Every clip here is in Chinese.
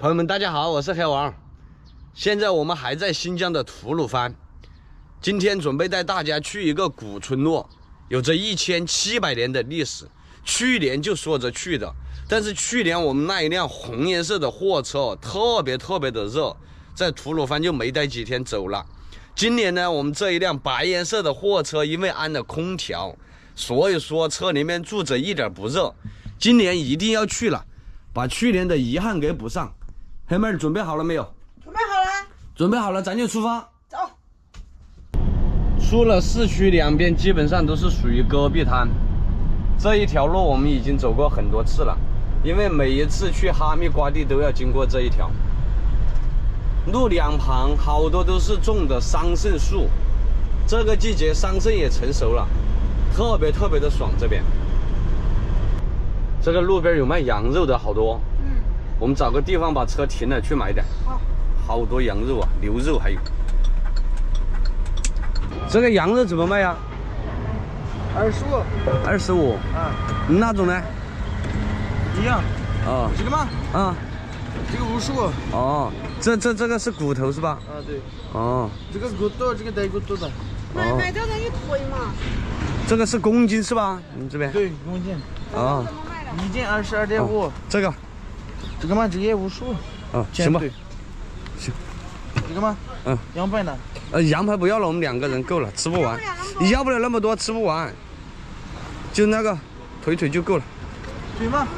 朋友们，大家好，我是黑王。现在我们还在新疆的吐鲁番，今天准备带大家去一个古村落，有着1700年的历史。去年就说着去的，但是去年我们那一辆红颜色的货车特别的热，在吐鲁番就没待几天走了。今年呢，我们这一辆白颜色的货车因为安了空调，所以说车里面住着一点不热。今年一定要去了，把去年的遗憾给补上。黑妹儿准备好了没有？准备好了。准备好了，咱就出发。走。出了市区，两边基本上都是属于戈壁滩。这一条路我们已经走过很多次了，因为每一次去哈密瓜地都要经过这一条。路两旁好多都是种的桑葚树，这个季节桑葚也成熟了，特别的爽。这边这个路边有卖羊肉的，好多。我们找个地方把车停了，去买点。好多羊肉啊，牛肉还有。这个羊肉怎么卖呀？25。那种呢？一样。哦。这个吗？啊。这个55。哦，这个是骨头是吧？啊，对。哦。这个骨头，这个带骨头的。买这个一推嘛。这个是公斤是吧？你这边？对，公斤。哦。怎么卖的？一斤22.5。这个。这个嘛，这个也55。哦，行吧。行。这个吗？羊排呢？羊排不要了，我们2个人够了，吃不完。要不了那么多，吃不完。就那个腿就够了。腿吗？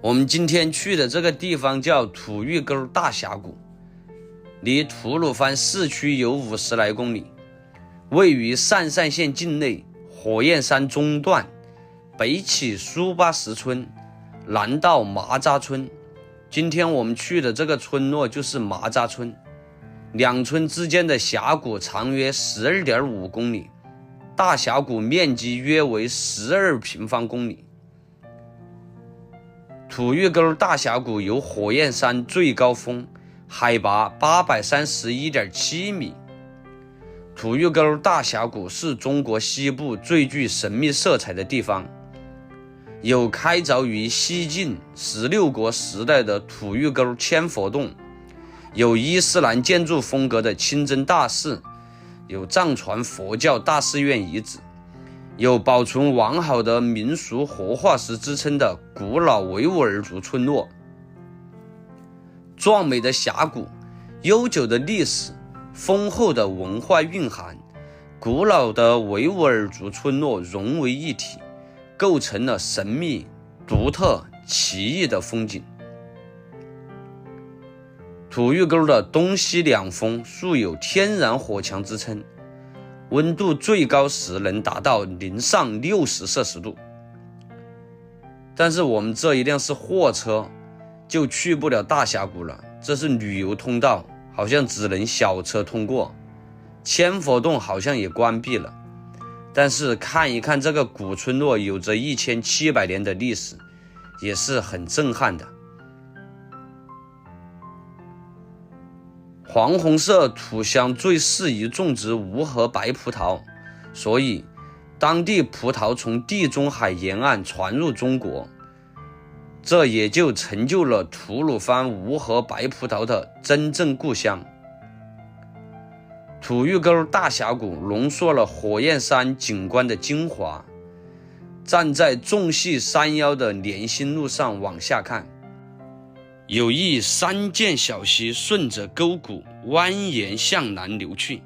我们今天去的这个地方叫吐峪沟大峡谷，离吐鲁番市区有50来公里，位于鄯善县境内火焰山中段，北起苏巴什村，南到麻扎村。今天我们去的这个村落就是麻扎村，两村之间的峡谷长约12.5公里，大峡谷面积约为12平方公里。吐峪沟大峡谷有火焰山最高峰，海拔831.7米。吐峪沟大峡谷是中国西部最具神秘色彩的地方，有开凿于西晋16国时代的吐峪沟千佛洞，有伊斯兰建筑风格的清真大寺，有藏传佛教大寺院遗址，有保存完好的民俗活化石之称的古老维吾尔族村落。壮美的峡谷，悠久的历史，丰厚的文化蕴含，古老的维吾尔族村落融为一体，构成了神秘、独特、奇异的风景。吐峪沟的东西两峰素有天然火墙之称，温度最高时能达到零上60摄氏度。但是我们这一辆是货车，就去不了大峡谷了，这是旅游通道，好像只能小车通过。千佛洞好像也关闭了，但是看一看这个古村落有着1700年的历史，也是很震撼的。黄红色土乡最适宜种植无核白葡萄，所以当地葡萄从地中海沿岸传入中国，这也就成就了吐鲁番无核白葡萄的真正故乡。吐峪沟大峡谷浓缩了火焰山景观的精华，站在纵系山腰的连心路上往下看，有一山涧小溪顺着沟谷蜿蜒向南流去。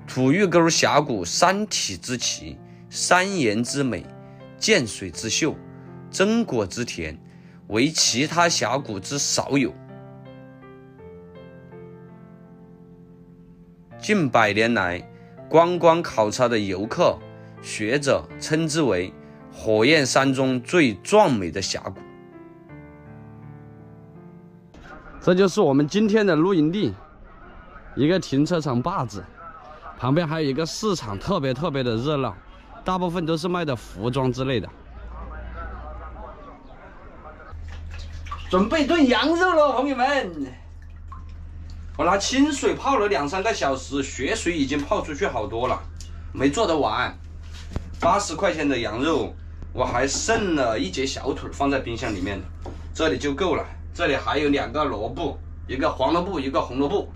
吐峪沟峡谷山体之奇，山岩之美，涧水之秀，榛果之甜，为其他峡谷之少有。近100年来，观光考察的游客、学者称之为火焰山中最壮美的峡谷。这就是我们今天的露营地，一个停车场坝子，旁边还有一个市场，特别的热闹，大部分都是卖的服装之类的。准备炖羊肉了，朋友们！我拿清水泡了2、3个小时，血水已经泡出去好多了。没做得完。80块钱的羊肉，我还剩了一截小腿放在冰箱里面，这里就够了。这里还有2个萝卜，一个黄萝卜，一个红萝卜，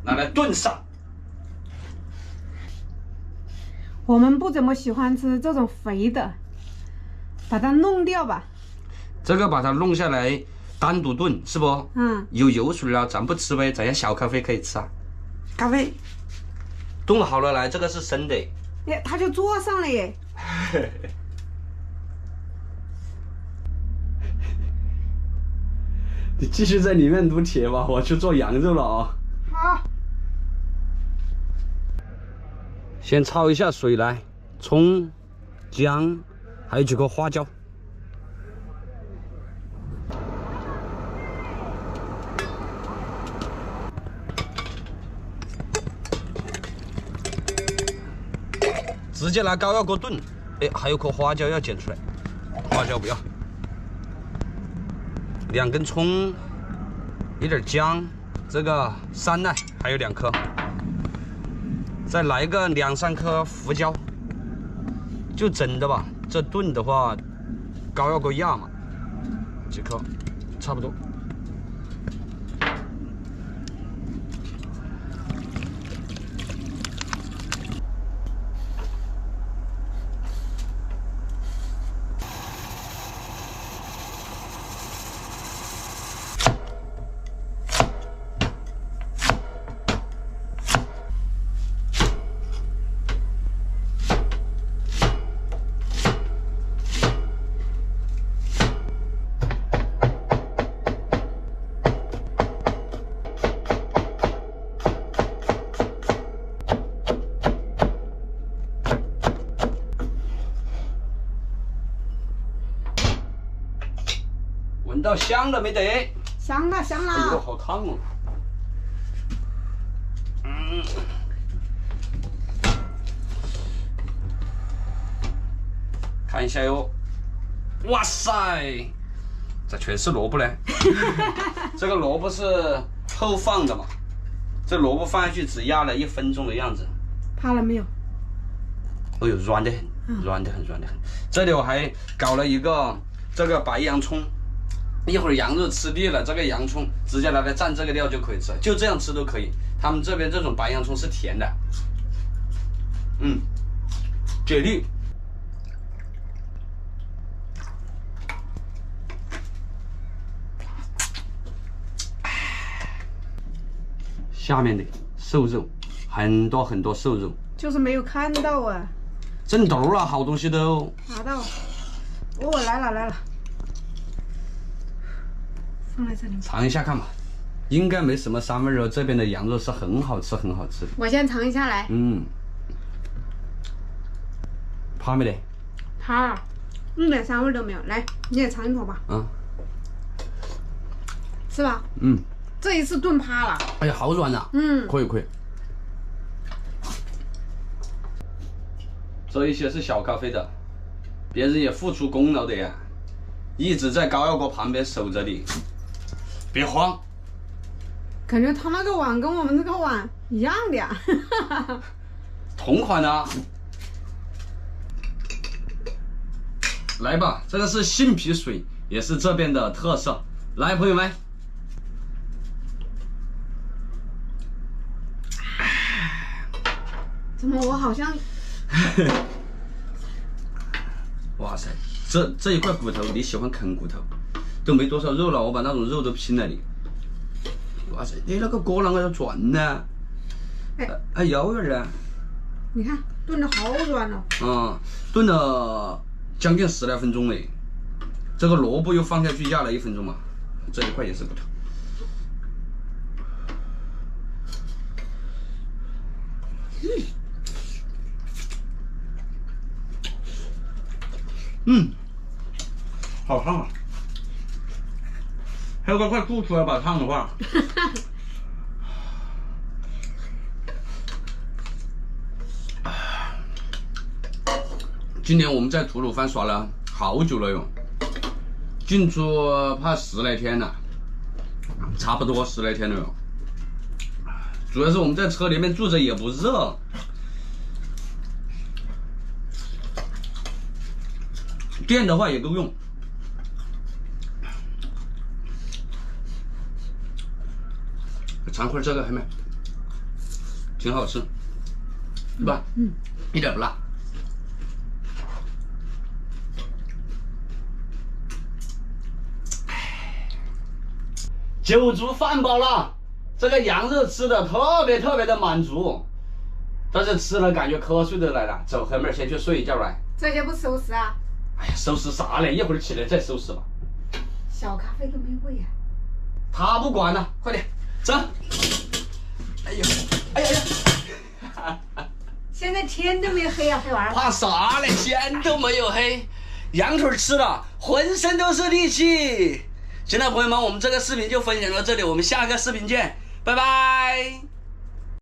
拿来炖上。我们不怎么喜欢吃这种肥的，把它弄掉吧。这个把它弄下来，单独炖是不？嗯，有油水了，咱不吃呗，咱要小咖啡可以吃啊。咖啡，炖好了来，这个是生的。哎，它就坐上了耶。你继续在里面撸铁吧，我去做羊肉了啊。好。先焯一下水来，葱、姜，还有几颗花椒。直接拿高压锅炖。哎，还有颗花椒要剪出来，花椒不要。2根葱，一点姜，这个山奈还有2颗，再来个2、3颗胡椒，就整的吧。这炖的话，高压锅压嘛，几颗，差不多。闻到香了没得？香了，香了。哎呦，好烫哦！看一下哟。哇塞，这全是萝卜嘞！这个萝卜是后放的嘛？这萝卜放下去只压了1分钟的样子。怕了没有？哎呦，软得很，软得很，软得很。这里我还搞了一个这个白洋葱。一会儿羊肉吃腻了，这个洋葱直接拿来蘸这个料就可以吃，就这样吃都可以。他们这边这种白洋葱是甜的，解腻。下面的瘦肉，很多很多瘦肉，就是没有看到啊。正头了，好东西都拿到。哦，来了来了。放在这里。尝一下看吧，应该没什么膻味肉。这边的羊肉是很好吃，很好吃的。我先尝一下来。怕没得？怕了，一点膻味都没有。来，你也尝一口吧。是吧？这一次炖趴了。哎呀，好软呐！可以可以。这一些是小咖啡的，别人也付出功劳的呀，一直在高压锅旁边守着你。别慌，感觉他那个碗跟我们这个碗一样的呀，同款啊！来吧，这个是杏皮水，也是这边的特色。来，朋友们，怎么我好像？哇塞，这一块骨头，你喜欢啃骨头？都没多少肉了，我把那种肉都拼了你。哇塞，你那个锅啷个要转呢？哎，有点儿。你看炖的好软哦。炖了将近10来分钟嘞。这个萝卜又放下去压了1分钟嘛，这一块也是骨头。好烫啊！还有个快吐出来吧，烫的话。今年我们在吐鲁番耍了好久了哟，进出怕10来天了，差不多10来天了哟。主要是我们在车里面住着也不热，电的话也够用。尝会儿这个还没，挺好吃，对吧？一点不辣。酒足饭饱了，这个羊肉吃的特别的满足，但是吃了感觉瞌睡都来了。走，黑妹儿先去睡一觉来。这就不收拾啊？哎呀，收拾啥嘞？一会儿起来再收拾吧。小咖啡都没喂呀。他不管了，快点走。哎呦，哎呀呀！现在天都没黑啊，黑娃儿。怕啥嘞？天都没有黑，羊腿吃了，浑身都是力气。行了，朋友们，我们这个视频就分享到这里，我们下个视频见，拜拜。